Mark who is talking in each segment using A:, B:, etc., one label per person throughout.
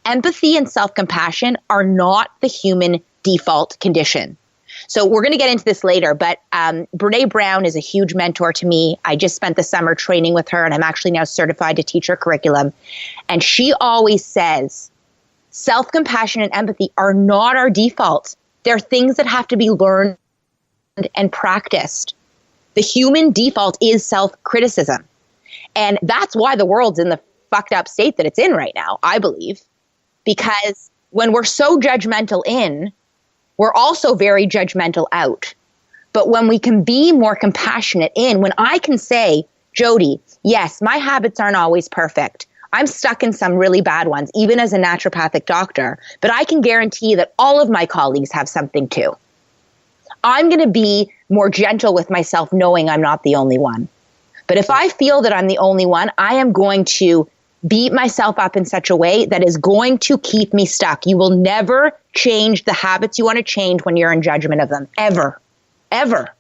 A: empathy and self-compassion are not the human default condition. So we're going to get into this later, but Brené Brown is a huge mentor to me. I just spent the summer training with her, and I'm actually now certified to teach her curriculum. And she always says, self-compassion and empathy are not our default. They're things that have to be learned and practiced. The human default is self-criticism. And that's why the world's in the fucked up state that it's in right now, I believe. Because when we're so judgmental in, we're also very judgmental out. But when we can be more compassionate in, when I can say, Jodi, yes, my habits aren't always perfect. I'm stuck in some really bad ones, even as a naturopathic doctor, but I can guarantee that all of my colleagues have something too. I'm going to be more gentle with myself, knowing I'm not the only one. But if I feel that I'm the only one, I am going to beat myself up in such a way that is going to keep me stuck. You will never change the habits you want to change when you're in judgment of them. Ever. Ever.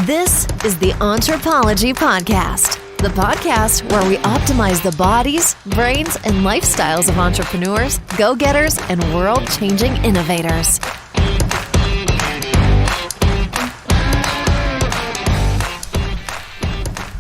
B: This is the Anthropology Podcast, the podcast where we optimize the bodies, brains, and lifestyles of entrepreneurs, go-getters, and world-changing innovators.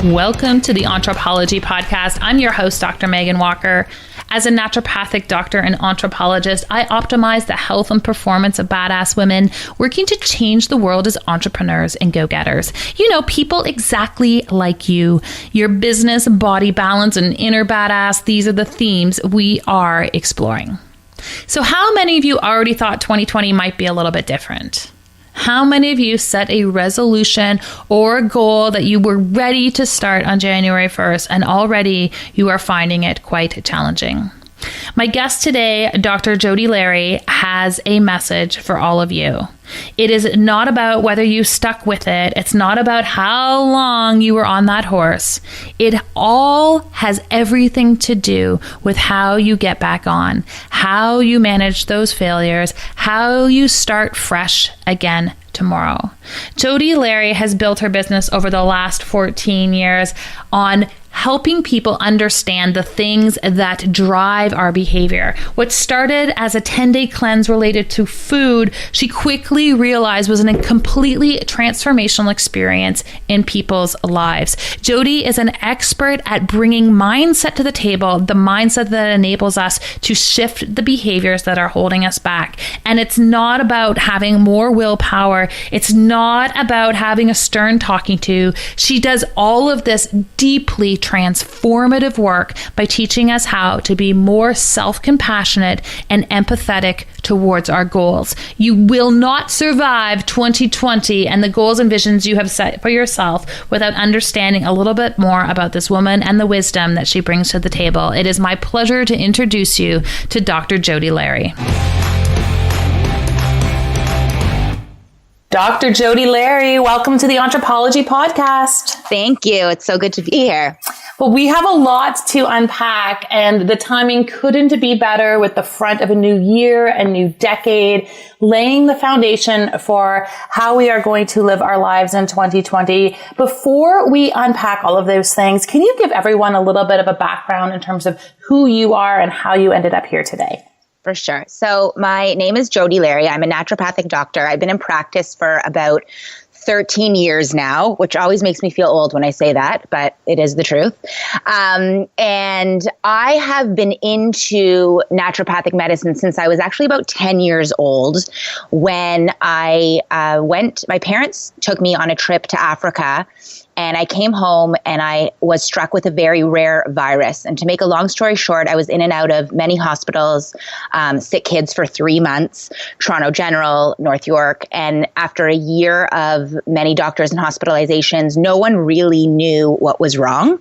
C: Welcome to the Anthropology Podcast. I'm your host, Dr. Megan Walker. As a naturopathic doctor and anthropologist, I optimize the health and performance of badass women working to change the world as entrepreneurs and go-getters. You know, people exactly like you. Your business, body balance, and inner badass, these are the themes we are exploring. So how many of you already thought 2020 might be a little bit different? How many of you set a resolution or a goal that you were ready to start on January 1st and already you are finding it quite challenging? My guest today, Dr. Jodi Larry, has a message for all of you. It is not about whether you stuck with it. It's not about how long you were on that horse. It all has everything to do with how you get back on, how you manage those failures, how you start fresh again tomorrow. Jodi Larry has built her business over the last 14 years on helping people understand the things that drive our behavior. What started as a 10-day cleanse related to food, she quickly realized was a completely transformational experience in people's lives. Jodi is an expert at bringing mindset to the table, the mindset that enables us to shift the behaviors that are holding us back. And it's not about having more willpower. It's not about having a stern talking to. She does all of this deeply transformative work by teaching us how to be more self-compassionate and empathetic towards our goals. You will not survive 2020 and the goals and visions you have set for yourself without understanding a little bit more about this woman and the wisdom that she brings to the table. It is my pleasure to introduce you to Dr. Jodi Larry. Dr. Jodi Larry, welcome to the Anthropology Podcast.
A: Thank you. It's so good to be here.
C: Well, we have a lot to unpack, and the timing couldn't be better with the front of a new year, a new decade, laying the foundation for how we are going to live our lives in 2020. Before we unpack all of those things, can you give everyone a little bit of a background in terms of who you are and how you ended up here today?
A: For sure. So my name is Jodi Larry. I'm a naturopathic doctor. I've been in practice for about 13 years now, which always makes me feel old when I say that, but it is the truth. And I have been into naturopathic medicine since I was actually about 10 years old when my parents took me on a trip to Africa. And I came home and I was struck with a very rare virus. And to make a long story short, I was in and out of many hospitals, sick kids for 3 months, Toronto General, North York. And after a year of many doctors and hospitalizations, no one really knew what was wrong.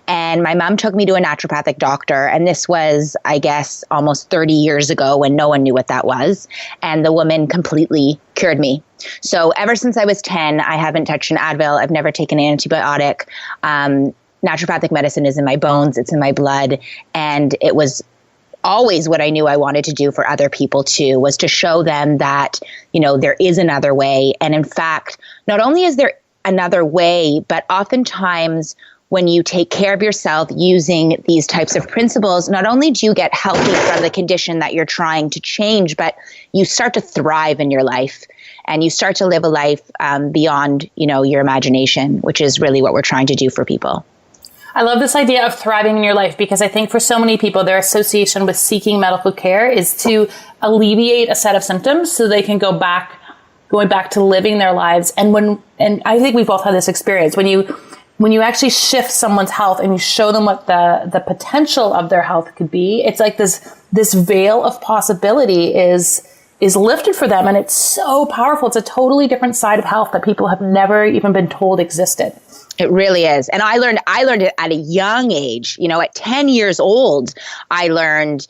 A: And my mom took me to a naturopathic doctor. And this was, I guess, almost 30 years ago when no one knew what that was. And the woman completely cured me. So ever since I was 10, I haven't touched an Advil. I've never taken an antibiotic. Naturopathic medicine is in my bones. It's in my blood. And it was always what I knew I wanted to do for other people too, was to show them that, you know, there is another way. And in fact, not only is there another way, but oftentimes when you take care of yourself using these types of principles, not only do you get healthy from the condition that you're trying to change, but you start to thrive in your life and you start to live a life beyond, your imagination, which is really what we're trying to do for people.
C: I love this idea of thriving in your life, because I think for so many people, their association with seeking medical care is to alleviate a set of symptoms so they can going back to living their lives. And I think we've both had this experience when you actually shift someone's health and you show them what the potential of their health could be, it's like this veil of possibility is lifted for them. And it's so powerful. It's a totally different side of health that people have never even been told existed.
A: It really is. And I learned it at a young age. At 10 years old, I learned,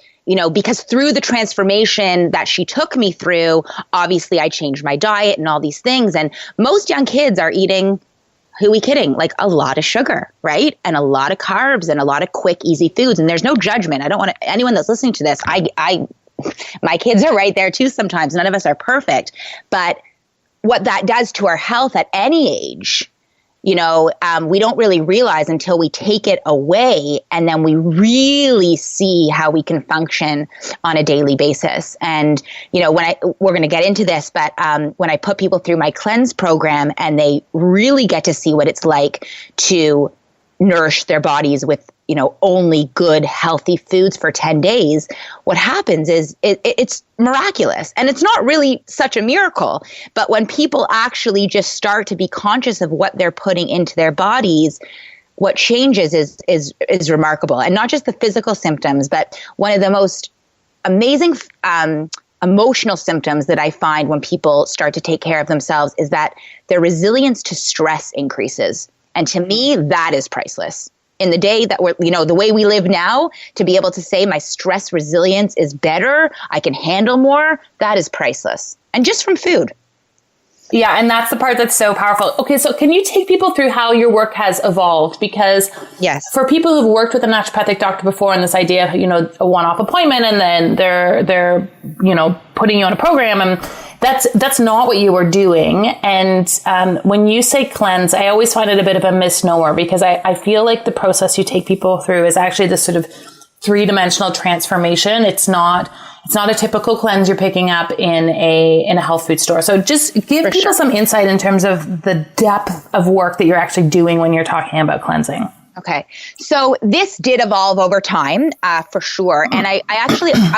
A: because through the transformation that she took me through, obviously I changed my diet and all these things. And most young kids are eating, who are we kidding? Like a lot of sugar, right? And a lot of carbs and a lot of quick, easy foods. And there's no judgment. I don't want anyone that's listening to this. My kids are right there too sometimes. None of us are perfect. But what that does to our health at any age, we don't really realize until we take it away, and then we really see how we can function on a daily basis. And, we're going to get into this, but when I put people through my cleanse program and they really get to see what it's like to nourish their bodies with, only good, healthy foods for 10 days, what happens is it's miraculous. And it's not really such a miracle. But when people actually just start to be conscious of what they're putting into their bodies, what changes is remarkable. And not just the physical symptoms, but one of the most amazing emotional symptoms that I find when people start to take care of themselves is that their resilience to stress increases. And to me, that is priceless. In the day that we're, the way we live now, to be able to say my stress resilience is better, I can handle more, that is priceless. And just from food.
C: Yeah, and that's the part that's so powerful. Okay, so can you take people through how your work has evolved? Because
A: yes,
C: for people who've worked with a naturopathic doctor before, and this idea of, a one-off appointment, and then they're putting you on a program, and that's not what you were doing. And when you say cleanse, I always find it a bit of a misnomer, because I feel like the process you take people through is actually this sort of three-dimensional transformation. It's not a typical cleanse you're picking up in a health food store. So just give people some insight in terms of the depth of work that you're actually doing when you're talking about cleansing.
A: Okay. So this did evolve over time, for sure. And I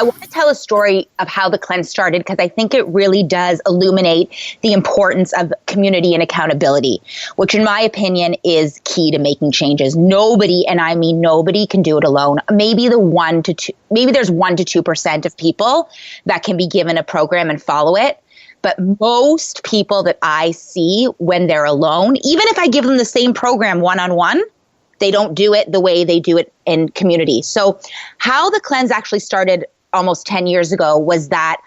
A: want to tell a story of how the cleanse started, because I think it really does illuminate the importance of community and accountability, which in my opinion is key to making changes. Nobody, and I mean nobody, can do it alone. Maybe there's 1 to 2% of people that can be given a program and follow it. But most people that I see when they're alone, even if I give them the same program one-on-one, they don't do it the way they do it in community. So how the cleanse actually started almost 10 years ago was that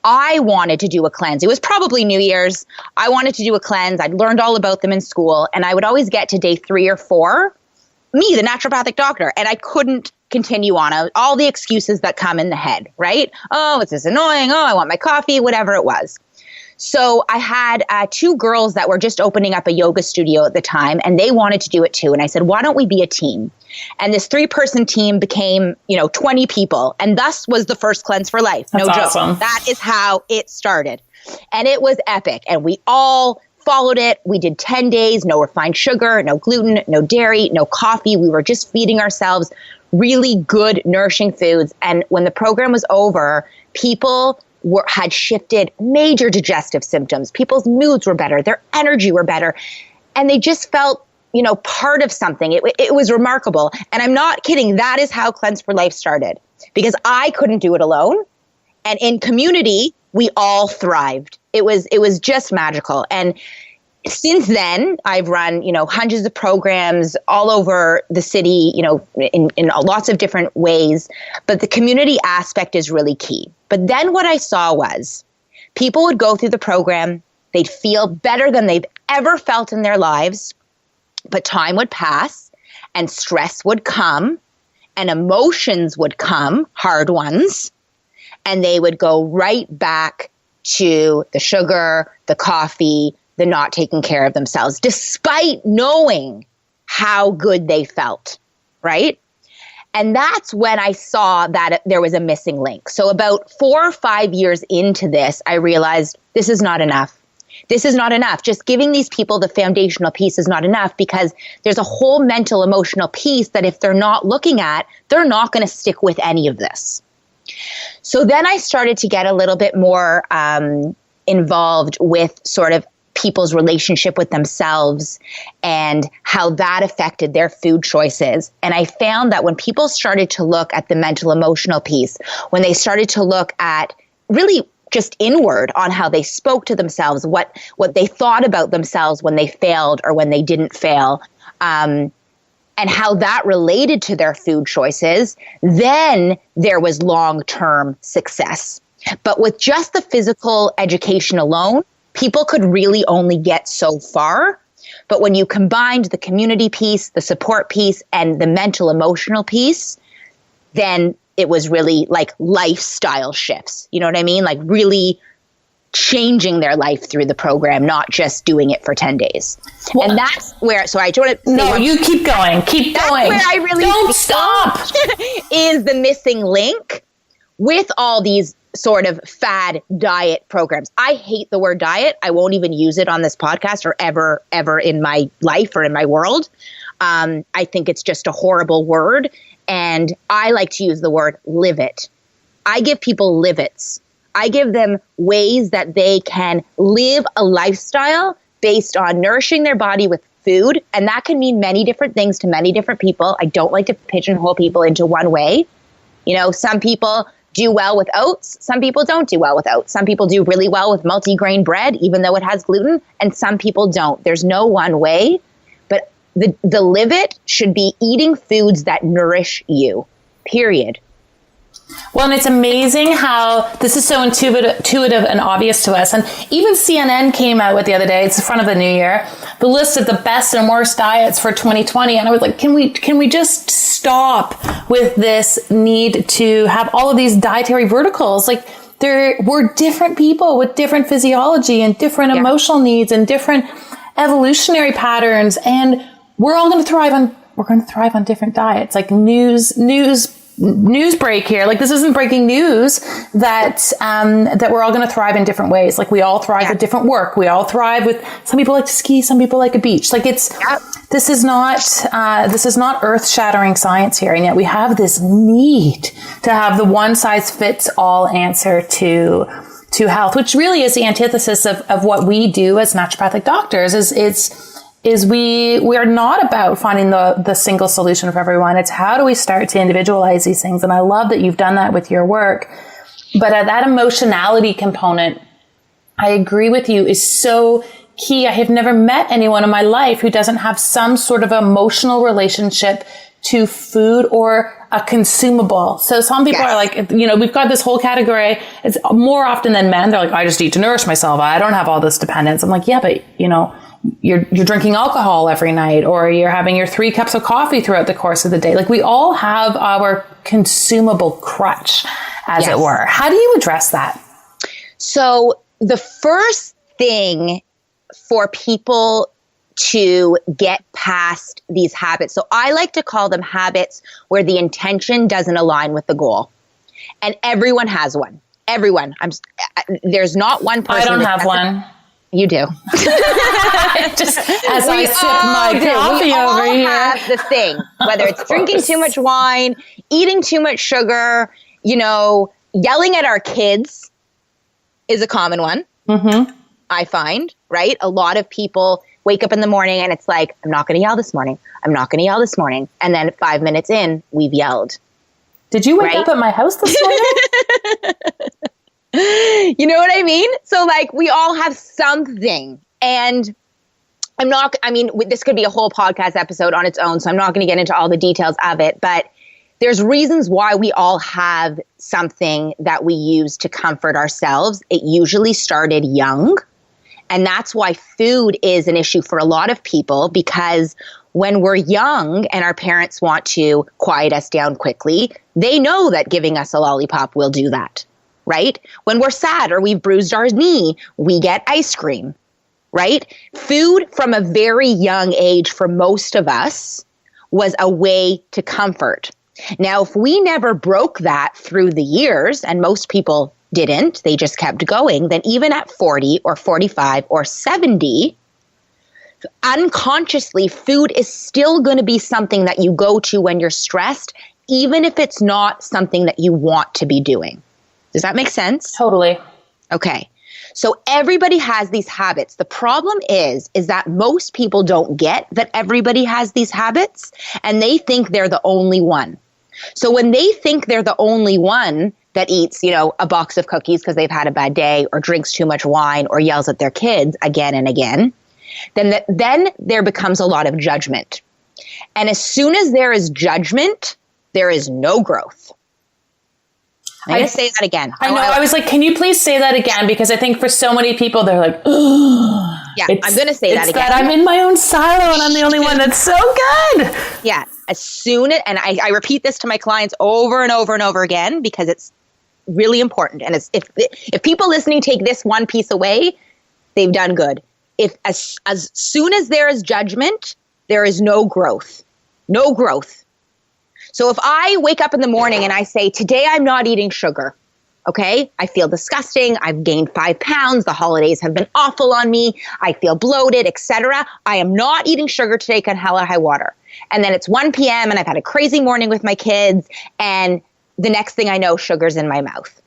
A: I wanted to do a cleanse. It was probably New Year's. I wanted to do a cleanse. I'd learned all about them in school, and I would always get to day 3 or 4, me, the naturopathic doctor, and I couldn't continue on. All the excuses that come in the head, right? Oh, it's this annoying. Oh, I want my coffee, whatever it was. So I had 2 girls that were just opening up a yoga studio at the time, and they wanted to do it too. And I said, why don't we be a team? And this 3-person team became, 20 people. And thus was the first Cleanse for Life.
C: That's
A: no joke.
C: Awesome.
A: That is how it started. And it was epic. And we all followed it. We did 10 days, no refined sugar, no gluten, no dairy, no coffee. We were just feeding ourselves really good, nourishing foods. And when the program was over, people had shifted major digestive symptoms. People's moods were better. Their energy were better. And they just felt, part of something. It was remarkable. And I'm not kidding. That is how Cleanse for Life started, because I couldn't do it alone. And in community, we all thrived. It was just magical. And since then, I've run, hundreds of programs all over the city, in lots of different ways. But the community aspect is really key. But then what I saw was people would go through the program. They'd feel better than they've ever felt in their lives. But time would pass and stress would come and emotions would come, hard ones. And they would go right back to the sugar, the coffee, the not taking care of themselves, despite knowing how good they felt, right? And that's when I saw that there was a missing link. So about 4 or 5 years into this, I realized this is not enough. This is not enough. Just giving these people the foundational piece is not enough, because there's a whole mental, emotional piece that if they're not looking at, they're not going to stick with any of this. So then I started to get a little bit more involved with sort of people's relationship with themselves and how that affected their food choices. And I found that when people started to look at the mental, emotional piece, when they started to look at really just inward on how they spoke to themselves, what they thought about themselves when they failed or when they didn't fail, and how that related to their food choices, then there was long-term success. But with just the physical education alone, people could really only get so far. But when you combined the community piece, the support piece, and the mental, emotional piece, then it was really like lifestyle shifts. You know what I mean? Like really changing their life through the program, not just doing it for 10 days. Well, and that's where, so I don't want to...
C: No, you keep going. Keep going.
A: That's where I really...
C: Don't stop!
A: Is the missing link with all these sort of fad diet programs. I hate the word diet. I won't even use it on this podcast or ever in my life or in my world. I think it's just a horrible word. And I like to use the word live it. I give people live its. I give them ways that they can live a lifestyle based on nourishing their body with food. And that can mean many different things to many different people. I don't like to pigeonhole people into one way. You know, some people do well with oats. Some people don't do well with oats. Some people do really well with multigrain bread, even though it has gluten. And some people don't. There's no one way. But the live it should be eating foods that nourish you, period.
C: Well, and it's amazing how this is so intuitive and obvious to us. And even CNN came out with the other day, it's in front of the new year, the list of the best and worst diets for 2020. And I was like, can we just stop with this need to have all of these dietary verticals? Like we're different people with different physiology and different emotional needs and different evolutionary patterns. And we're all going to thrive on different diets. Like news break here. Like this isn't breaking news that we're all going to thrive in different ways. Like we all thrive with different work. We all thrive with, some people like to ski, some people like a beach. Like this is not earth shattering science here. And yet we have this need to have the one size fits all answer to health, which really is the antithesis of what we do as naturopathic doctors is we are not about finding the single solution for everyone. It's how do we start to individualize these things? And I love that you've done that with your work. But that emotionality component, I agree with you, is so key. I have never met anyone in my life who doesn't have some sort of emotional relationship to food or a consumable. So some people are like, we've got this whole category. It's more often than men. They're like, I just eat to nourish myself. I don't have all this dependence. I'm like, yeah, but you're drinking alcohol every night, or you're having your 3 cups of coffee throughout the course of the day. Like we all have our consumable crutch, as it were. How do you address that? So
A: the first thing for people to get past these habits, so I like to call them habits where the intention doesn't align with the goal. And everyone has one. Everyone. There's not one person.
C: I don't have one.
A: You do.
C: Just as I sip my coffee over here. We all
A: have the thing, whether it's drinking too much wine, eating too much sugar, yelling at our kids is a common one. Mm-hmm. I find, right? A lot of people wake up in the morning and it's like, I'm not going to yell this morning. I'm not going to yell this morning. And then 5 minutes in, we've yelled.
C: Did you wake up at my house this morning?
A: You know what I mean? So like we all have something, and this could be a whole podcast episode on its own. So I'm not going to get into all the details of it, but there's reasons why we all have something that we use to comfort ourselves. It usually started young. And that's why food is an issue for a lot of people, because when we're young and our parents want to quiet us down quickly, they know that giving us a lollipop will do that. Right? When we're sad or we've bruised our knee, we get ice cream. right? Food from a very young age for most of us was a way to comfort. Now, if we never broke that through the years, and most people didn't, they just kept going, then even at 40 or 45 or 70, unconsciously, food is still going to be something that you go to when you're stressed, even if it's not something that you want to be doing. Does that make sense?
C: Totally.
A: Okay. So everybody has these habits. The problem is that most people don't get that everybody has these habits, and they think they're the only one. So when they think they're the only one that eats, a box of cookies because they've had a bad day, or drinks too much wine, or yells at their kids again and again, then there becomes a lot of judgment. And as soon as there is judgment, there is no growth. I'm going to say that again.
C: I know. I was like, can you please say that again? Because I think for so many people, they're like,
A: yeah, I'm going to say that again.
C: That I'm in my own silo and I'm the only one that's so good.
A: Yeah. As soon as, and I repeat this to my clients over and over and over again, because it's really important. And if people listening take this one piece away, they've done good. If as soon as there is judgment, there is no growth. No growth. So if I wake up in the morning and I say, today I'm not eating sugar, okay? I feel disgusting. I've gained 5 pounds. The holidays have been awful on me. I feel bloated, etc. I am not eating sugar today, come hell or high water. And then it's 1 p.m. and I've had a crazy morning with my kids, and the next thing I know, sugar's in my mouth.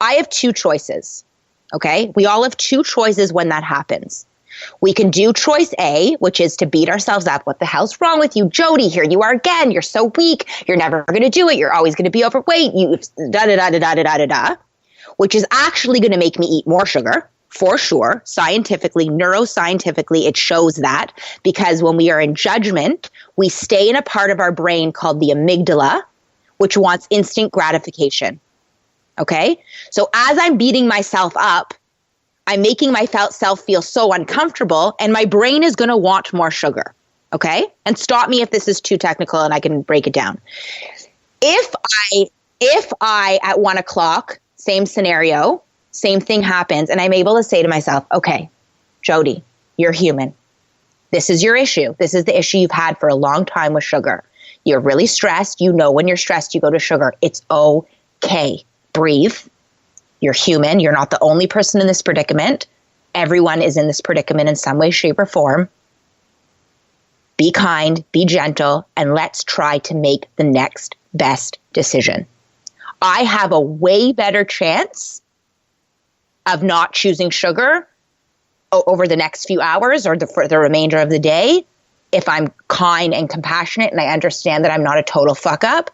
A: I have 2 choices, okay? We all have 2 choices when that happens. We can do choice A, which is to beat ourselves up. What the hell's wrong with you, Jodi? Here you are again. You're so weak. You're never going to do it. You're always going to be overweight. You da-da-da-da-da-da-da-da, which is actually going to make me eat more sugar, for sure. Scientifically, neuroscientifically, it shows that, because when we are in judgment, we stay in a part of our brain called the amygdala, which wants instant gratification. Okay? So as I'm beating myself up, I'm making myself feel so uncomfortable, and my brain is going to want more sugar, okay? And stop me if this is too technical and I can break it down. If I at 1 o'clock, same scenario, same thing happens, and I'm able to say to myself, okay, Jodi, you're human. This is your issue. This is the issue you've had for a long time with sugar. You're really stressed. When you're stressed, you go to sugar. It's okay. Breathe. You're human. You're not the only person in this predicament. Everyone is in this predicament in some way, shape, or form. Be kind, be gentle, and let's try to make the next best decision. I have a way better chance of not choosing sugar over the next few hours or for the remainder of the day if I'm kind and compassionate and I understand that I'm not a total fuck up.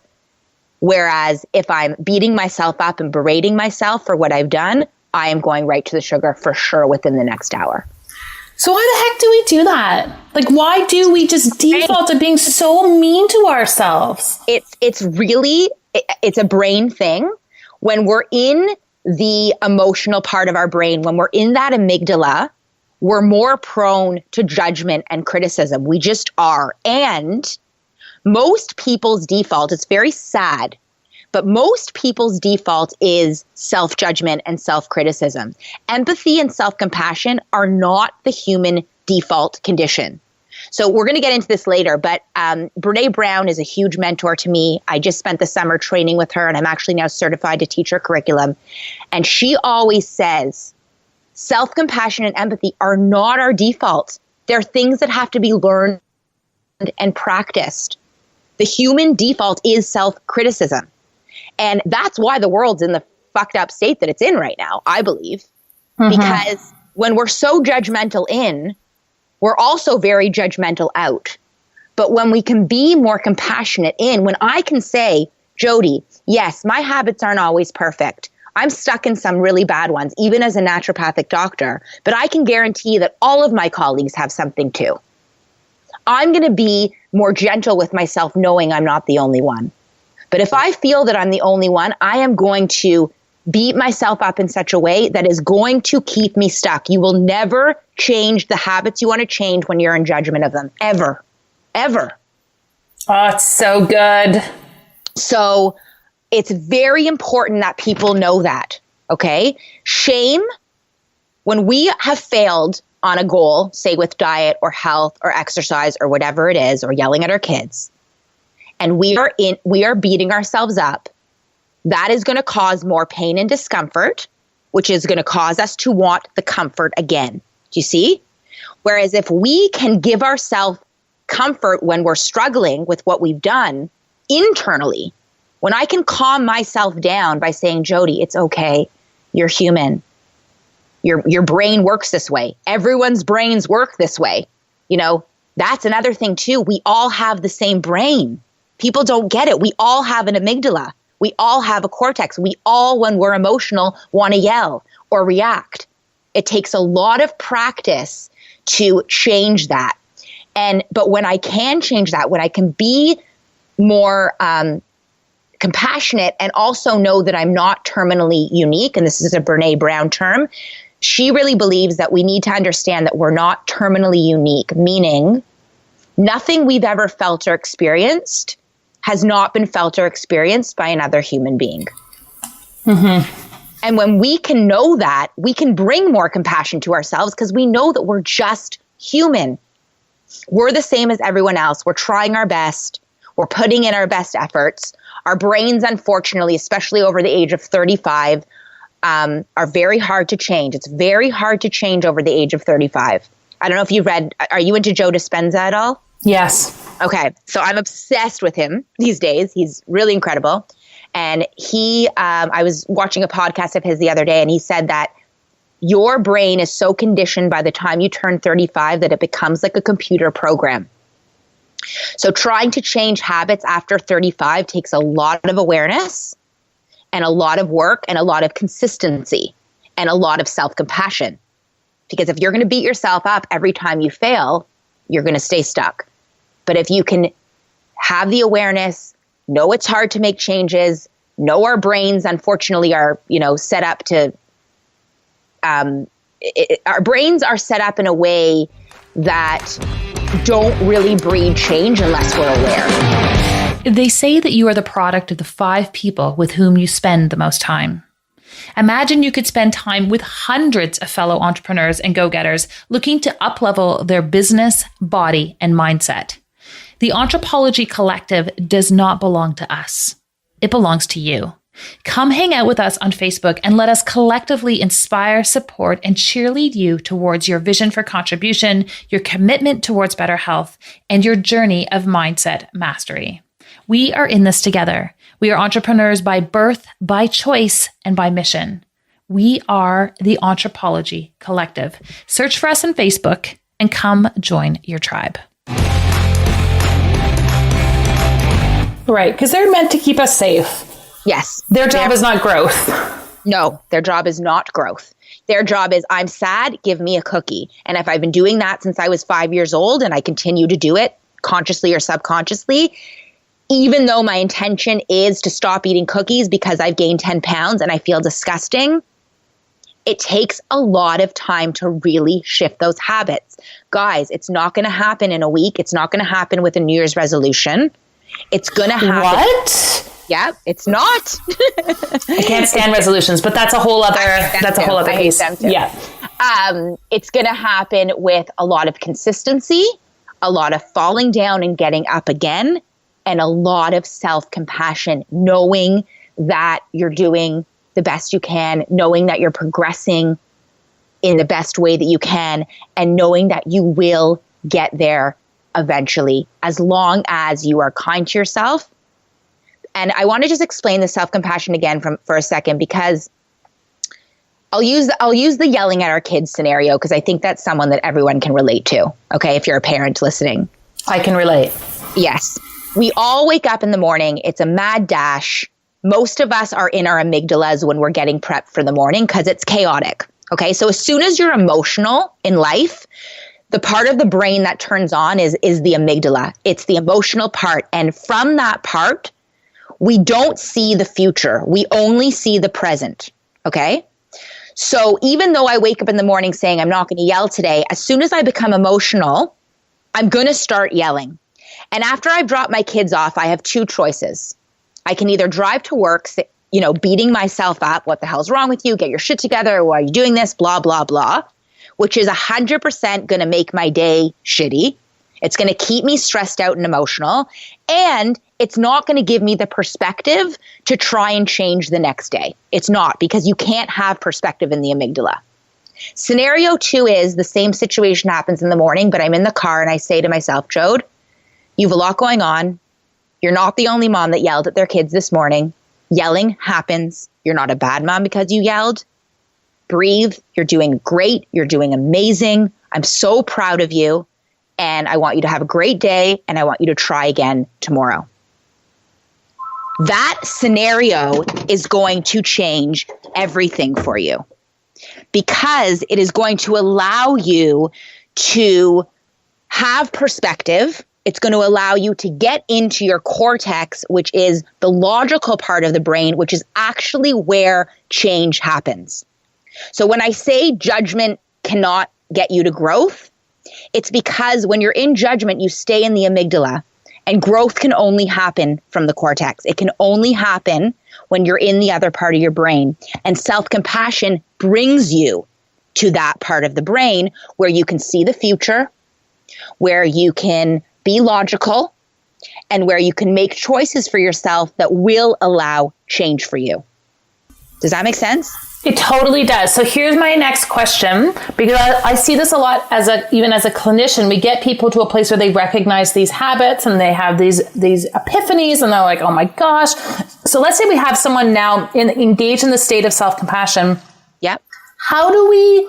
A: Whereas if I'm beating myself up and berating myself for what I've done, I am going right to the sugar for sure within the next hour.
C: So why the heck do we do that? Like, why do we just default to being so mean to ourselves?
A: It's a brain thing. When we're in the emotional part of our brain, when we're in that amygdala, we're more prone to judgment and criticism. We just are. And most people's default, it's very sad, but most people's default is self-judgment and self-criticism. Empathy and self-compassion are not the human default condition. So we're going to get into this later, but Brené Brown is a huge mentor to me. I just spent the summer training with her, and I'm actually now certified to teach her curriculum. And she always says, self-compassion and empathy are not our default. They're things that have to be learned and practiced. The human default is self-criticism. And that's why the world's in the fucked up state that it's in right now, I believe. Mm-hmm. Because when we're so judgmental in, we're also very judgmental out. But when we can be more compassionate in, when I can say, Jodi, yes, my habits aren't always perfect. I'm stuck in some really bad ones, even as a naturopathic doctor, but I can guarantee that all of my colleagues have something too. I'm going to be more gentle with myself knowing I'm not the only one. But if I feel that I'm the only one, I am going to beat myself up in such a way that is going to keep me stuck. You will never change the habits you want to change when you're in judgment of them. Ever. Ever.
C: Oh, it's so good.
A: So it's very important that people know that, okay? Shame, when we have failed on a goal, say with diet or health or exercise or whatever it is, or yelling at our kids, and we are beating ourselves up, that is going to cause more pain and discomfort, which is going to cause us to want the comfort again. Do you see? Whereas if we can give ourselves comfort when we're struggling with what we've done internally, when I can calm myself down by saying, Jodi, it's okay. You're human. Your brain works this way. Everyone's brains work this way. You know, that's another thing too. We all have the same brain. People don't get it. We all have an amygdala. We all have a cortex. We all, when we're emotional, want to yell or react. It takes a lot of practice to change that. But when I can change that, when I can be more compassionate and also know that I'm not terminally unique, and this is a Brené Brown term, she really believes that we need to understand that we're not terminally unique, meaning nothing we've ever felt or experienced has not been felt or experienced by another human being. Mm-hmm. And when we can know that, we can bring more compassion to ourselves because we know that we're just human. We're the same as everyone else. We're trying our best. We're putting in our best efforts. Our brains, unfortunately, especially over the age of 35, are very hard to change. It's very hard to change over the age of 35. I don't know if you've read, are you into Joe Dispenza at all?
C: Yes.
A: Okay. So I'm obsessed with him these days. He's really incredible. And I was watching a podcast of his the other day, and he said that your brain is so conditioned by the time you turn 35 that it becomes like a computer program. So trying to change habits after 35 takes a lot of awareness and a lot of work and a lot of consistency and a lot of self-compassion. Because if you're going to beat yourself up every time you fail, you're going to stay stuck. But if you can have the awareness, know it's hard to make changes, know our brains, unfortunately, are, set up to, our brains are set up in a way that don't really breed change unless we're aware.
C: They say that you are the product of the 5 people with whom you spend the most time. Imagine you could spend time with hundreds of fellow entrepreneurs and go-getters looking to up-level their business, body, and mindset. The Anthropology Collective does not belong to us. It belongs to you. Come hang out with us on Facebook and let us collectively inspire, support, and cheerlead you towards your vision for contribution, your commitment towards better health, and your journey of mindset mastery. We are in this together. We are entrepreneurs by birth, by choice, and by mission. We are the Anthropology Collective. Search for us on Facebook and come join your tribe.
D: Right, because they're meant to keep us safe.
A: Yes.
D: Their job is not growth.
A: No, their job is not growth. Their job is, I'm sad, give me a cookie. And if I've been doing that since I was 5 years old and I continue to do it consciously or subconsciously, even though my intention is to stop eating cookies because I've gained 10 pounds and I feel disgusting, it takes a lot of time to really shift those habits. Guys, it's not going to happen in a week. It's not going to happen with a New Year's resolution. It's going to happen.
D: What?
A: Yeah, it's not.
D: I can't stand resolutions, but that's a whole other piece. Yeah.
A: It's going to happen with a lot of consistency, a lot of falling down and getting up again, and a lot of self-compassion, knowing that you're doing the best you can, knowing that you're progressing in the best way that you can, and knowing that you will get there eventually, as long as you are kind to yourself. And I want to just explain the self-compassion again for a second, because I'll use the yelling at our kids scenario, because I think that's someone that everyone can relate to. Okay, if you're a parent listening.
D: I can relate.
A: Yes. We all wake up in the morning. It's a mad dash. Most of us are in our amygdalas when we're getting prepped for the morning because it's chaotic. Okay, so as soon as you're emotional in life, the part of the brain that turns on is the amygdala. It's the emotional part. And from that part, we don't see the future. We only see the present. Okay? So even though I wake up in the morning saying I'm not going to yell today, as soon as I become emotional, I'm going to start yelling. And after I've dropped my kids off, I have 2 choices. I can either drive to work, beating myself up. What the hell's wrong with you? Get your shit together. Why are you doing this? Blah, blah, blah. which is 100% going to make my day shitty. It's going to keep me stressed out and emotional. And it's not going to give me the perspective to try and change the next day. It's not, because you can't have perspective in the amygdala. Scenario 2 is the same situation happens in the morning, but I'm in the car and I say to myself, Jode, you have a lot going on. You're not the only mom that yelled at their kids this morning. Yelling happens. You're not a bad mom because you yelled. Breathe. You're doing great. You're doing amazing. I'm so proud of you. And I want you to have a great day, and I want you to try again tomorrow. That scenario is going to change everything for you, because it is going to allow you to have perspective. It's going to allow you to get into your cortex, which is the logical part of the brain, which is actually where change happens. So when I say judgment cannot get you to growth, it's because when you're in judgment, you stay in the amygdala, and growth can only happen from the cortex. It can only happen when you're in the other part of your brain. And self-compassion brings you to that part of the brain where you can see the future, where you can be logical, and where you can make choices for yourself that will allow change for you. Does that make sense?
D: It totally does. So here's my next question, because I see this a lot even as a clinician. We get people to a place where they recognize these habits and they have these epiphanies, and they're like, oh my gosh. So let's say we have someone now engaged in the state of self-compassion.
A: Yep.
D: How do we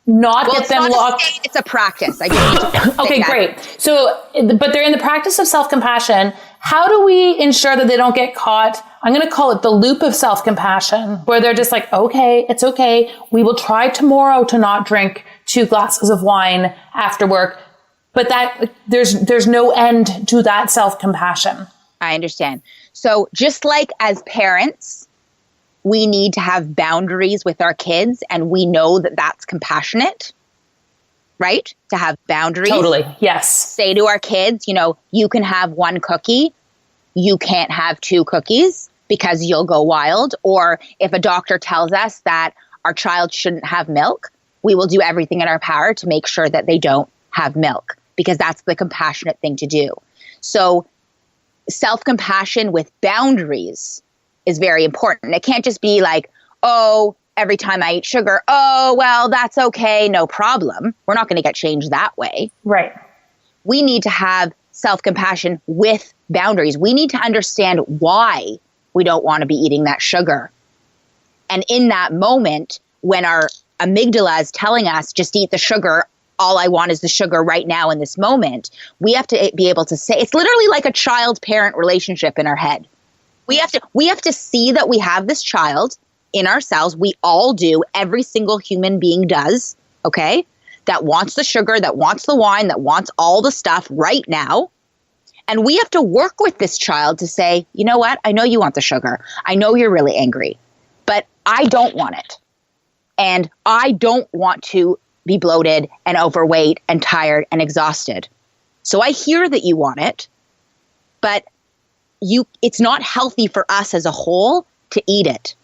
D: not get them locked?
A: It's a practice. I just
D: okay, great. So, but they're in the practice of self-compassion. How do we ensure that they don't get caught? I'm going to call it the loop of self-compassion, where they're just like, okay, it's okay. We will try tomorrow to not drink 2 glasses of wine after work. But that there's no end to that self-compassion.
A: I understand. So just like as parents, we need to have boundaries with our kids, and we know that that's compassionate, right? To have boundaries.
D: Totally. Yes.
A: Say to our kids, you can have 1 cookie. You can't have 2 cookies because you'll go wild. Or if a doctor tells us that our child shouldn't have milk, we will do everything in our power to make sure that they don't have milk, because that's the compassionate thing to do. So self-compassion with boundaries is very important. It can't just be like, oh, every time I eat sugar, oh, well, that's okay, no problem. We're not going to get change that way.
D: Right.
A: We need to have self-compassion with boundaries. We need to understand why we don't want to be eating that sugar. And in that moment, when our amygdala is telling us, just eat the sugar, all I want is the sugar right now in this moment, we have to be able to say, it's literally like a child-parent relationship in our head. We have to see that we have this child in ourselves. We all do. Every single human being does, okay? That wants the sugar, that wants the wine, that wants all the stuff right now. And we have to work with this child to say, you know what? I know you want the sugar. I know you're really angry, but I don't want it. And I don't want to be bloated and overweight and tired and exhausted. So I hear that you want it, but it's not healthy for us as a whole to eat it.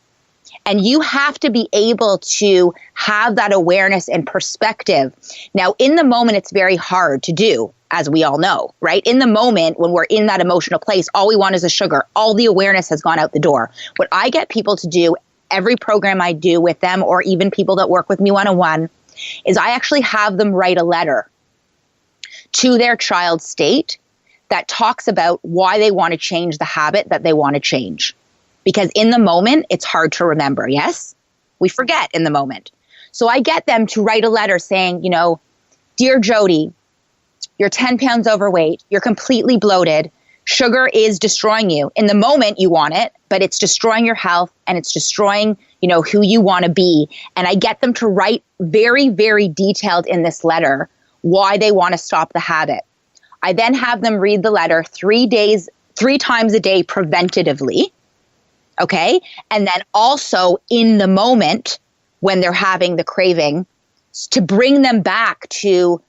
A: And you have to be able to have that awareness and perspective. Now, in the moment, it's very hard to do, as we all know, right? In the moment, when we're in that emotional place, all we want is the sugar. All the awareness has gone out the door. What I get people to do, every program I do with them, or even people that work with me one-on-one, is I actually have them write a letter to their child's state that talks about why they want to change the habit that they want to change. Because in the moment, it's hard to remember, yes? We forget in the moment. So I get them to write a letter saying, Dear Jodi, you're 10 pounds overweight, you're completely bloated, sugar is destroying you. In the moment, you want it, but it's destroying your health and it's destroying, who you want to be. And I get them to write very, very detailed in this letter why they want to stop the habit. I then have them read the letter 3 times a day preventatively. Okay. And then also in the moment when they're having the craving, to bring them back to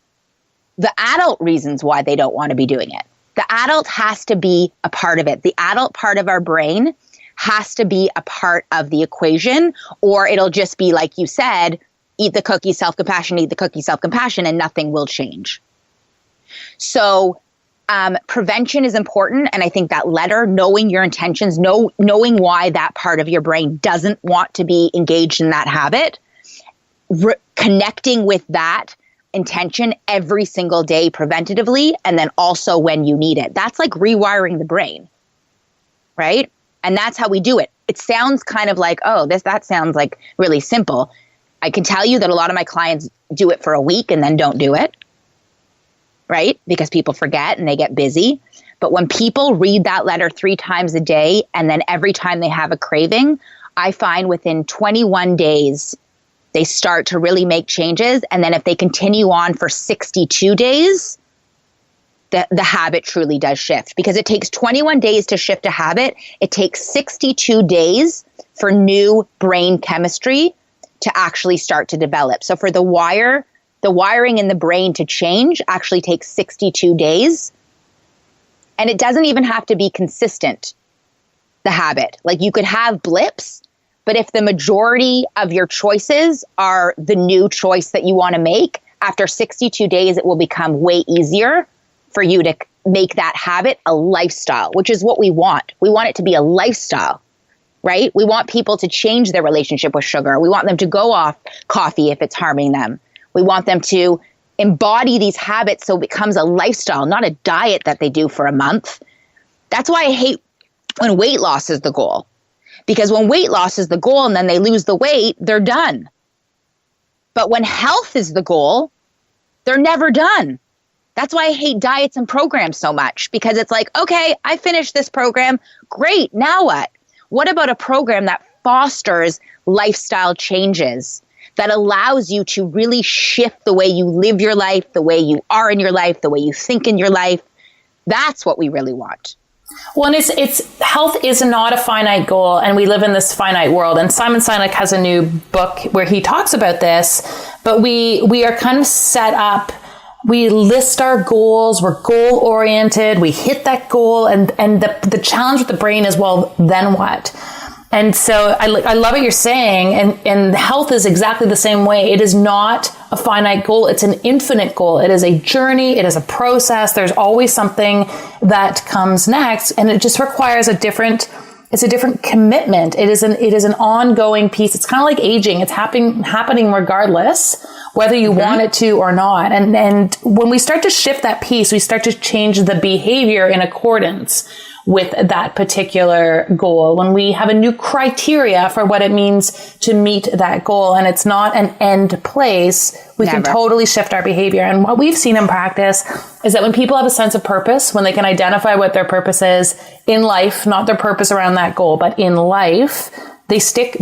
A: the adult reasons why they don't want to be doing it. The adult has to be a part of it. The adult part of our brain has to be a part of the equation, or it'll just be, like you said, eat the cookie, self-compassion, eat the cookie, self-compassion, and nothing will change. So prevention is important. And I think that letter, knowing your intentions, knowing why that part of your brain doesn't want to be engaged in that habit, connecting with that intention every single day preventatively, and then also when you need it. That's like rewiring the brain, right? And that's how we do it. It sounds kind of like, oh, that sounds like really simple. I can tell you that a lot of my clients do it for a week and then don't do it, right? Because people forget and they get busy. But when people read that letter 3 times a day, and then every time they have a craving, I find within 21 days, they start to really make changes. And then if they continue on for 62 days, the habit truly does shift, because it takes 21 days to shift a habit. It takes 62 days for new brain chemistry to actually start to develop. So for the wiring in the brain to change actually takes 62 days. And it doesn't even have to be consistent, the habit. Like you could have blips, but if the majority of your choices are the new choice that you want to make, after 62 days, it will become way easier for you to make that habit a lifestyle, which is what we want. We want it to be a lifestyle, right? We want people to change their relationship with sugar. We want them to go off coffee if it's harming them. We want them to embody these habits so it becomes a lifestyle, not a diet that they do for a month. That's why I hate when weight loss is the goal. Because when weight loss is the goal and then they lose the weight, they're done. But when health is the goal, they're never done. That's why I hate diets and programs so much, because it's like, okay, I finished this program. Great. Now what? What about a program that fosters lifestyle changes, that allows you to really shift the way you live your life, the way you are in your life, the way you think in your life? That's what we really want.
D: Well, and it's health is not a finite goal, and we live in this finite world. And Simon Sinek has a new book where he talks about this, but we are kind of set up. We list our goals, we're goal oriented, we hit that goal, and the challenge with the brain is, well, then what? And so I love what you're saying, and health is exactly the same way. It is not a finite goal, it's an infinite goal. It is a journey, it is a process. There's always something that comes next, and it just requires a different commitment. It is an ongoing piece. It's kind of like aging. It's happening regardless, whether you want it to or not. And when we start to shift that piece, we start to change the behavior in accordance with that particular goal. When we have a new criteria for what it means to meet that goal, and it's not an end place, we can totally shift our behavior. And what we've seen in practice is that when people have a sense of purpose, when they can identify what their purpose is in life, not their purpose around that goal, but in life, they stick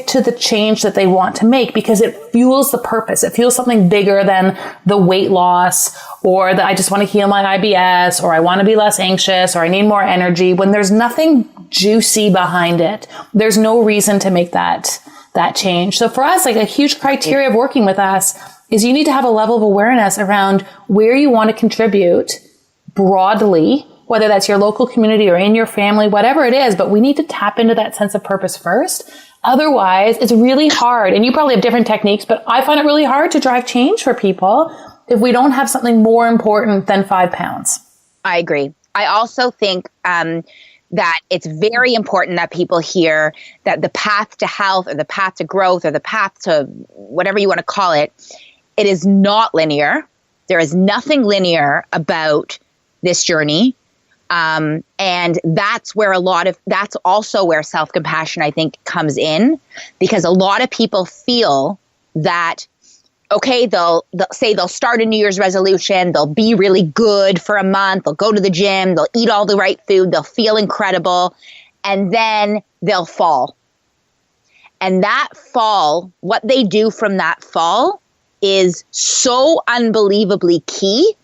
D: to the change that they want to make, because it fuels the purpose. It fuels something bigger than the weight loss, or that I just want to heal my IBS, or I want to be less anxious, or I need more energy. When there's nothing juicy behind it, there's no reason to make that change. So for us, like a huge criteria of working with us is you need to have a level of awareness around where you want to contribute broadly, whether that's your local community or in your family, whatever it is, but we need to tap into that sense of purpose first. Otherwise, it's really hard. And you probably have different techniques, but I find it really hard to drive change for people if we don't have something more important than 5 pounds.
A: I agree. I also think that it's very important that people hear that the path to health, or the path to growth, or the path to whatever you want to call it, it is not linear. There is nothing linear about this journey. And that's also where self-compassion, I think, comes in, because a lot of people feel that, okay, they'll say they'll start a New Year's resolution, they'll be really good for a month, they'll go to the gym, they'll eat all the right food, they'll feel incredible, and then they'll fall. And that fall, what they do from that fall is so unbelievably key,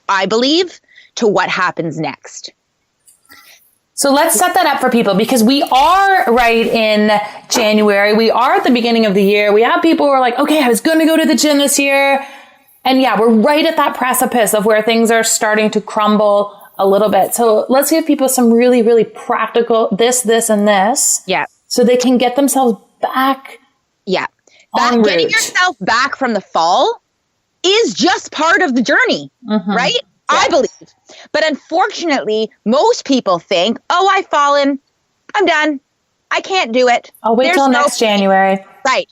A: I believe, to what happens next.
D: So let's set that up for people, because we are right in January. We are at the beginning of the year. We have people who are like, okay, I was going to go to the gym this year. And yeah, we're right at that precipice of where things are starting to crumble a little bit. So let's give people some really, really practical this, and this.
A: Yeah.
D: So they can get themselves back.
A: Yeah. Getting yourself back from the fall is just part of the journey, right? Yeah. I believe. But unfortunately, most people think, oh, I've fallen. I'm done. I can't do it.
D: I'll wait till next January.
A: Right.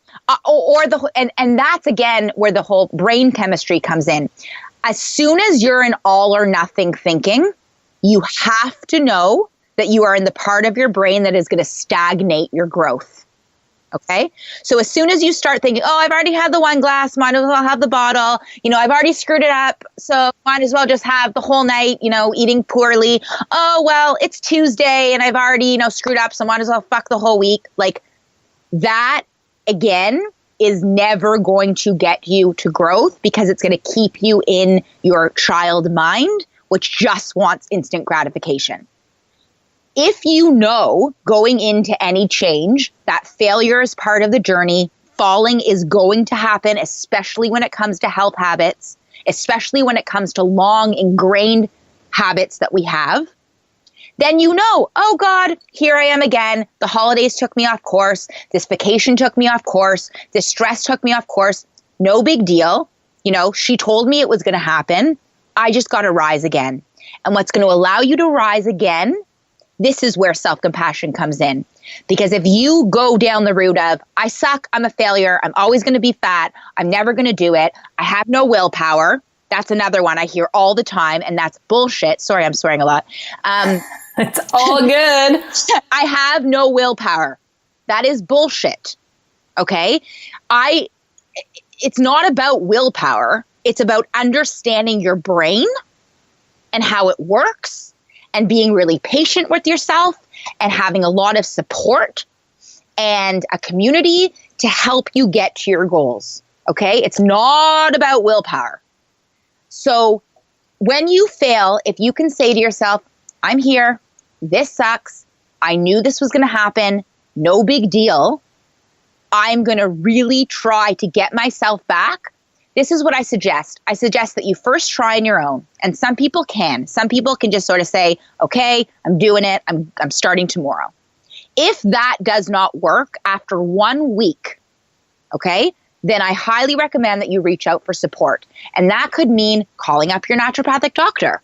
A: And that's again where the whole brain chemistry comes in. As soon as you're in all or nothing thinking, you have to know that you are in the part of your brain that is going to stagnate your growth. Okay. So as soon as you start thinking, oh, I've already had the one glass, might as well have the bottle, I've already screwed it up. So might as well just have the whole night, eating poorly. Oh, well, it's Tuesday and I've already, screwed up. So might as well fuck the whole week. Like that again is never going to get you to growth because it's going to keep you in your child mind, which just wants instant gratification. If you know going into any change that failure is part of the journey, falling is going to happen, especially when it comes to health habits, especially when it comes to long ingrained habits that we have, then oh God, here I am again. The holidays took me off course. This vacation took me off course. This stress took me off course. No big deal. She told me it was going to happen. I just got to rise again. And what's going to allow you to rise again, this is where self-compassion comes in. Because if you go down the route of, I suck, I'm a failure, I'm always going to be fat, I'm never going to do it, I have no willpower. That's another one I hear all the time, and that's bullshit. Sorry, I'm swearing a lot.
D: It's all good.
A: I have no willpower. That is bullshit. Okay? It's not about willpower. It's about understanding your brain and how it works, and being really patient with yourself and having a lot of support and a community to help you get to your goals. Okay? It's not about willpower. So when you fail, if you can say to yourself, I'm here, this sucks, I knew this was going to happen, no big deal, I'm going to really try to get myself back. This is what I suggest. I suggest that you first try on your own. And some people can. Some people can just sort of say, okay, I'm doing it. I'm starting tomorrow. If that does not work after 1 week, okay, then I highly recommend that you reach out for support. And that could mean calling up your naturopathic doctor,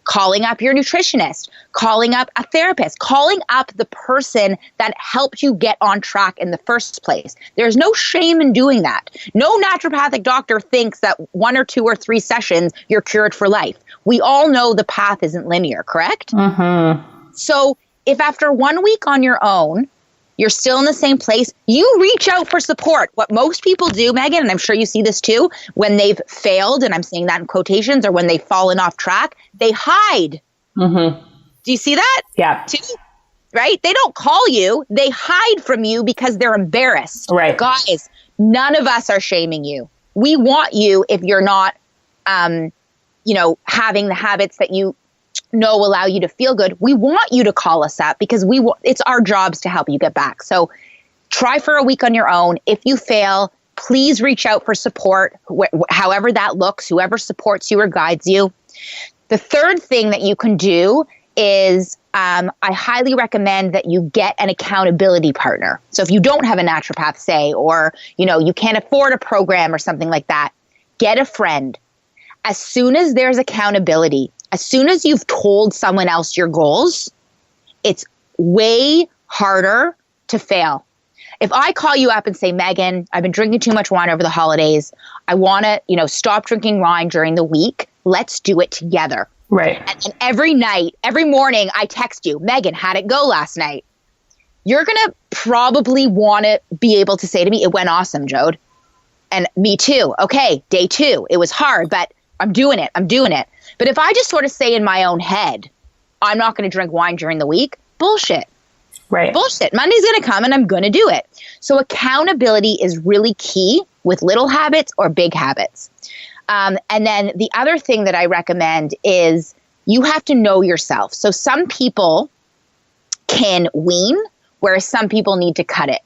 A: calling up your nutritionist, calling up a therapist, calling up the person that helped you get on track in the first place. There's no shame in doing that. No naturopathic doctor thinks that 1 or 2 or 3 sessions, you're cured for life. We all know the path isn't linear, correct? Mm-hmm. So if after 1 week on your own, you're still in the same place, you reach out for support. What most people do, Megan, and I'm sure you see this too, when they've failed, and I'm saying that in quotations, or when they've fallen off track, they hide. Mm-hmm. Do you see that?
D: Yeah.
A: Too? Right? They don't call you. They hide from you because they're embarrassed.
D: Right.
A: Guys, none of us are shaming you. We want you, if you're not, having the habits that you allow you to feel good, we want you to call us up because it's our jobs to help you get back. So try for a week on your own. If you fail, please reach out for support, however that looks, whoever supports you or guides you. The third thing that you can do is I highly recommend that you get an accountability partner. So if you don't have a naturopath, say, or you can't afford a program or something like that, get a friend. As soon as there's accountability, as soon as you've told someone else your goals, it's way harder to fail. If I call you up and say, Megan, I've been drinking too much wine over the holidays. I want to, stop drinking wine during the week. Let's do it together.
D: Right.
A: And every morning I text you, Megan, how'd it go last night? You're going to probably want to be able to say to me, it went awesome, Jode. And me too. Okay, day 2. It was hard, but I'm doing it. But if I just sort of say in my own head, I'm not going to drink wine during the week, bullshit.
D: Right.
A: Bullshit. Monday's going to come and I'm going to do it. So accountability is really key with little habits or big habits. And then the other thing that I recommend is you have to know yourself. So some people can wean, whereas some people need to cut it.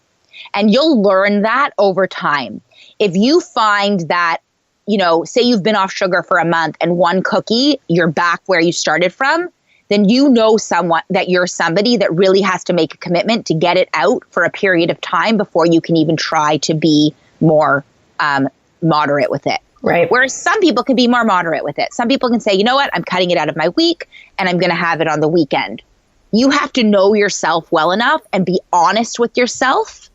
A: And you'll learn that over time. If you find that, say you've been off sugar for a month and 1 cookie, you're back where you started from, then that you're somebody that really has to make a commitment to get it out for a period of time before you can even try to be more moderate with it.
D: Right.
A: Whereas some people can be more moderate with it. Some people can say, you know what, I'm cutting it out of my week and I'm going to have it on the weekend. You have to know yourself well enough and be honest with yourself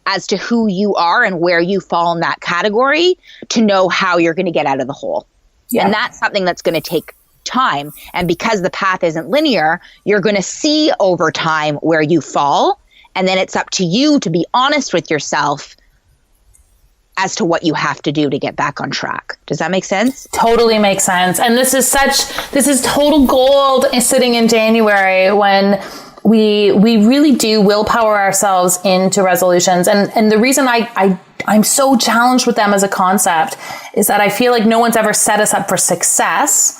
A: as to who you are and where you fall in that category to know how you're going to get out of the hole. Yeah. And that's something that's going to take time. And because the path isn't linear, you're going to see over time where you fall. And then it's up to you to be honest with yourself as to what you have to do to get back on track. Does that make sense?
D: Totally makes sense. And this is total gold sitting in January when we really do willpower ourselves into resolutions. And the reason I'm so challenged with them as a concept is that I feel like no one's ever set us up for success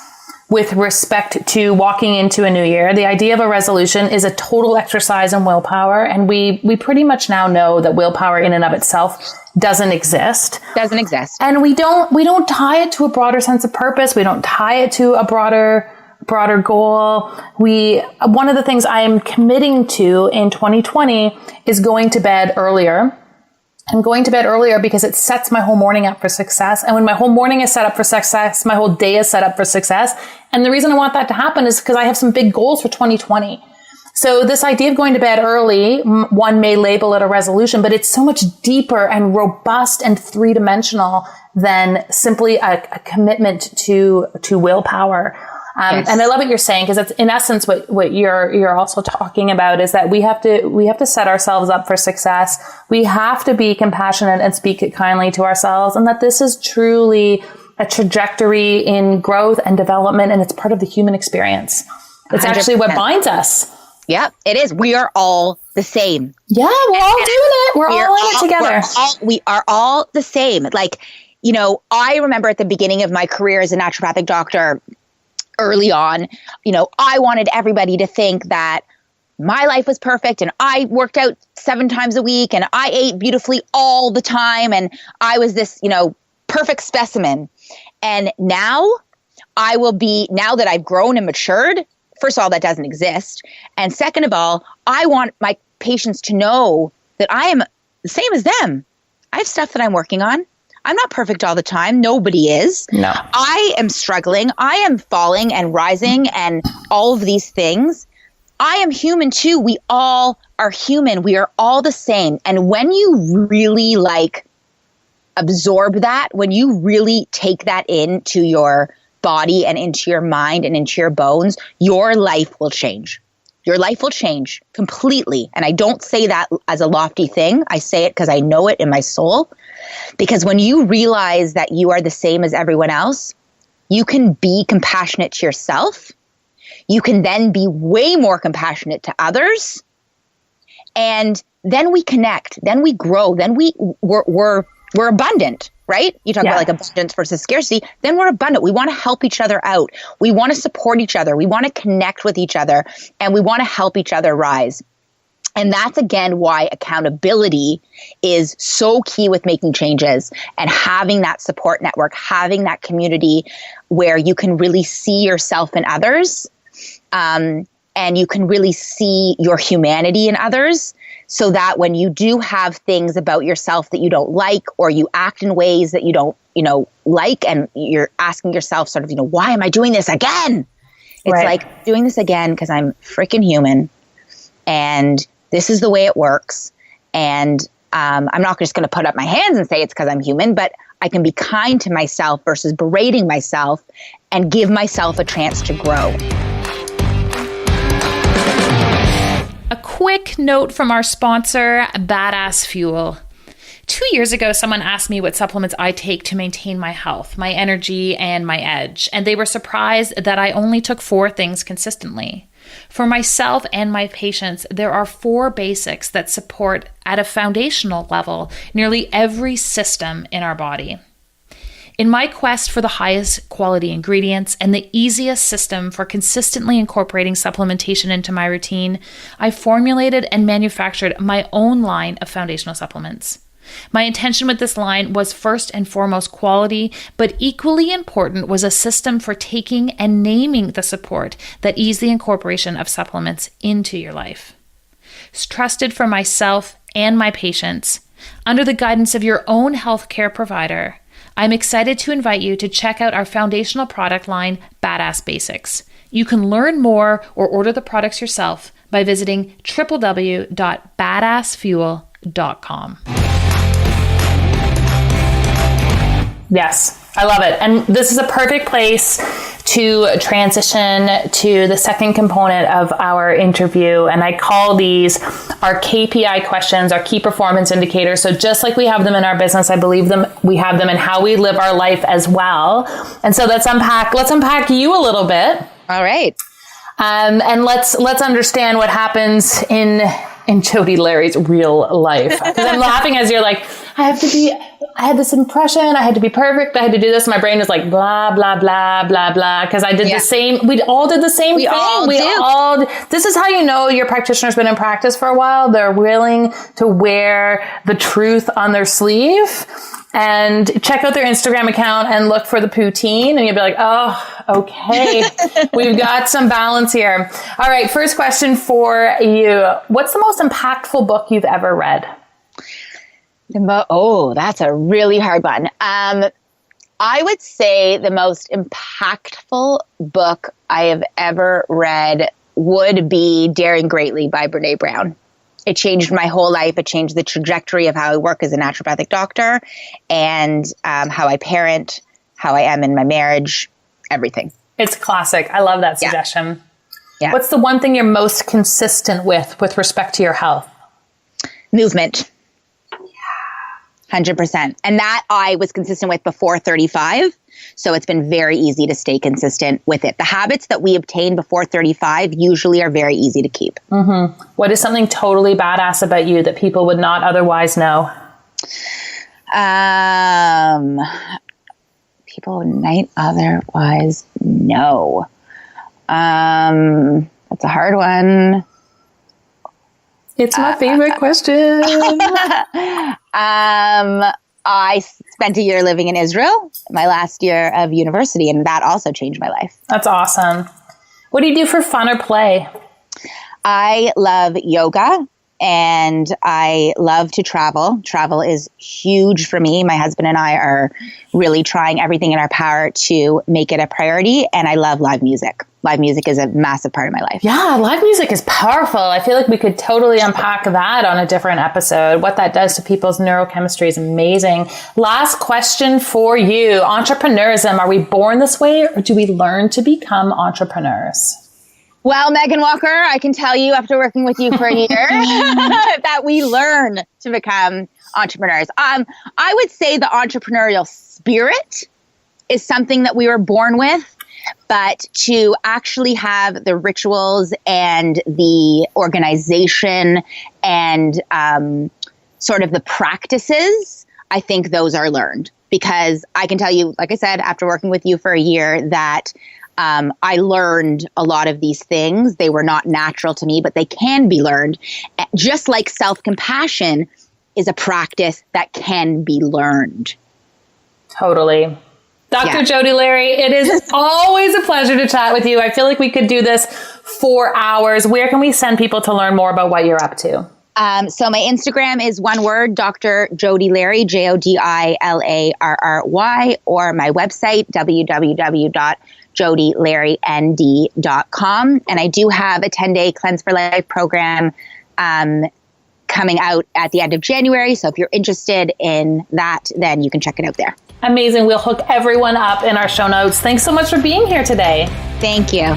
D: with respect to walking into a new year. The idea of a resolution is a total exercise in willpower. And we pretty much now know that willpower in and of itself doesn't exist.
A: Doesn't exist.
D: And we don't tie it to a broader sense of purpose. We don't tie it to a broader goal. One of the things I am committing to in 2020 is going to bed earlier. I'm going to bed earlier because it sets my whole morning up for success. And when my whole morning is set up for success, my whole day is set up for success. And the reason I want that to happen is because I have some big goals for 2020. So this idea of going to bed early, one may label it a resolution, but it's so much deeper and robust and three-dimensional than simply a commitment to willpower. Yes. And I love what you're saying, because that's in essence what you're also talking about, is that we have to set ourselves up for success. We have to be compassionate and speak it kindly to ourselves, and that this is truly a trajectory in growth and development, and it's part of the human experience. It's 100%. Actually what binds us.
A: Yeah, it is. We are all the same.
D: Yeah, we're all doing it. We're all in it together.
A: We are all the same. Like, I remember at the beginning of my career as a naturopathic doctor, early on, I wanted everybody to think that my life was perfect and I worked out 7 times a week and I ate beautifully all the time and I was this, perfect specimen. And now now that I've grown and matured, first of all, that doesn't exist. And second of all, I want my patients to know that I am the same as them. I have stuff that I'm working on. I'm not perfect all the time. Nobody is.
D: No.
A: I am struggling. I am falling and rising and all of these things. I am human too. We all are human. We are all the same. And when you really absorb that, when you really take that into your body and into your mind and into your bones, your life will change. Your life will change completely. And I don't say that as a lofty thing. I say it because I know it in my soul. Because when you realize that you are the same as everyone else, you can be compassionate to yourself. You can then be way more compassionate to others. And then we connect, then we grow, then we're abundant, right? You talk about abundance versus scarcity. Then we're abundant. We want to help each other out. We want to support each other. We want to connect with each other, and we want to help each other rise. And that's, again, why accountability is so key with making changes and having that support network, having that community where you can really see yourself in others, and you can really see your humanity in others, so that when you do have things about yourself that you don't like, or you act in ways that you don't, like, and you're asking yourself sort of, why am I doing this again? It's
D: right.
A: like doing this again because I'm freaking human, and this is the way it works. And I'm not just going to put up my hands and say it's because I'm human, but I can be kind to myself versus berating myself and give myself a chance to grow.
C: A quick note from our sponsor, Badass Fuel. 2 years ago, someone asked me what supplements I take to maintain my health, my energy, and my edge. And they were surprised that I only took 4 things consistently. For myself and my patients, there are 4 basics that support at a foundational level nearly every system in our body. In my quest for the highest quality ingredients and the easiest system for consistently incorporating supplementation into my routine, I formulated and manufactured my own line of foundational supplements. My intention with this line was first and foremost quality, but equally important was a system for taking and naming the support that ease the incorporation of supplements into your life. Trusted for myself and my patients, under the guidance of your own healthcare provider. I'm excited to invite you to check out our foundational product line, Badass Basics. You can learn more or order the products yourself by visiting www.badassfuel.com.
D: Yes, I love it. And this is a perfect place to transition to the second component of our interview. And I call these our KPI questions, our key performance indicators. So just like we have them in our business, I believe we have them in how we live our life as well. And so let's unpack you a little bit.
A: All right.
D: And let's understand what happens in Jodi Larry's real life. Because I'm laughing as you're like, I had this impression, I had to be perfect, I had to do this. My brain was like, blah, blah, blah, blah, blah. Because I did the same, we all did the same thing. This is how you know your practitioner's been in practice for a while. They're willing to wear the truth on their sleeve. And check out their Instagram account and look for the poutine. And you'll be like, oh, okay. We've got some balance here. All right. First question for you. What's the most impactful book you've ever read?
A: That's a really hard one. I would say the most impactful book I have ever read would be Daring Greatly by Brené Brown. It changed my whole life. It changed the trajectory of how I work as a naturopathic doctor and how I parent, how I am in my marriage, everything.
D: It's classic. I love that suggestion.
A: Yeah.
D: What's the one thing you're most consistent with respect to your health?
A: Movement. 100%. And that I was consistent with before 35. So it's been very easy to stay consistent with it. The habits that we obtain before 35 usually are very easy to keep.
D: Mm-hmm. What is something totally badass about you that people would not otherwise know?
A: People would not otherwise know. That's a hard one.
D: It's my favorite question.
A: I spent a year living in Israel, my last year of university, and that also changed my life.
D: That's awesome. What do you do for fun or play?
A: I love yoga and I love to travel. Travel is huge for me. My husband and I are really trying everything in our power to make it a priority, and I love live music. Live music is a massive part of my life.
D: Yeah, live music is powerful. I feel like we could totally unpack that on a different episode. What that does to people's neurochemistry is amazing. Last question for you. Entrepreneurism. Are we born this way or do we learn to become entrepreneurs?
A: Well, Megan Walker, I can tell you after working with you for a year that we learn to become entrepreneurs. I would say the entrepreneurial spirit is something that we were born with. But to actually have the rituals and the organization and sort of the practices, I think those are learned. Because I can tell you, like I said, after working with you for a year, that I learned a lot of these things. They were not natural to me, but they can be learned. Just like self-compassion is a practice that can be learned.
D: Totally. Dr. Jodi Larry, it is always a pleasure to chat with you. I feel like we could do this for hours. Where can we send people to learn more about what you're up to?
A: So my Instagram is one word, Dr. Jodi Larry, JodiLarry, or my website, www.jodilarrynd.com. And I do have a 10-day Cleanse for Life program coming out at the end of January. So if you're interested in that, then you can check it out there.
D: Amazing. We'll hook everyone up in our show notes. Thanks so much for being here today.
A: Thank you.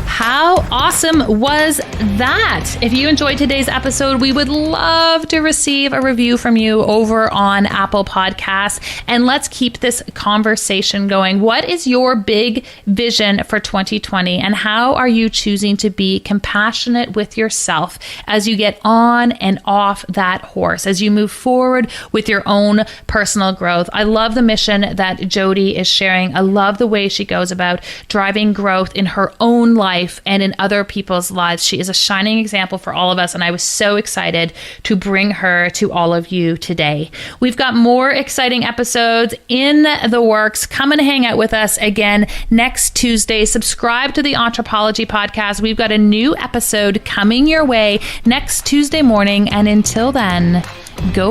C: How awesome was that? If you enjoyed today's episode, we would love to receive a review from you over on Apple Podcasts. And let's keep this conversation going. What is your big vision for 2020? And how are you choosing to be compassionate with yourself as you get on and off that horse, as you move forward with your own personal growth? I love the mission that Jodi is sharing. I love the way she goes about driving growth in her own life and in other other people's lives. She is a shining example for all of us, and I was so excited to bring her to all of you today. We've got more exciting episodes in the works. Come and hang out with us again next Tuesday. Subscribe to the Anthropology Podcast. We've got a new episode coming your way next Tuesday morning, and until then, go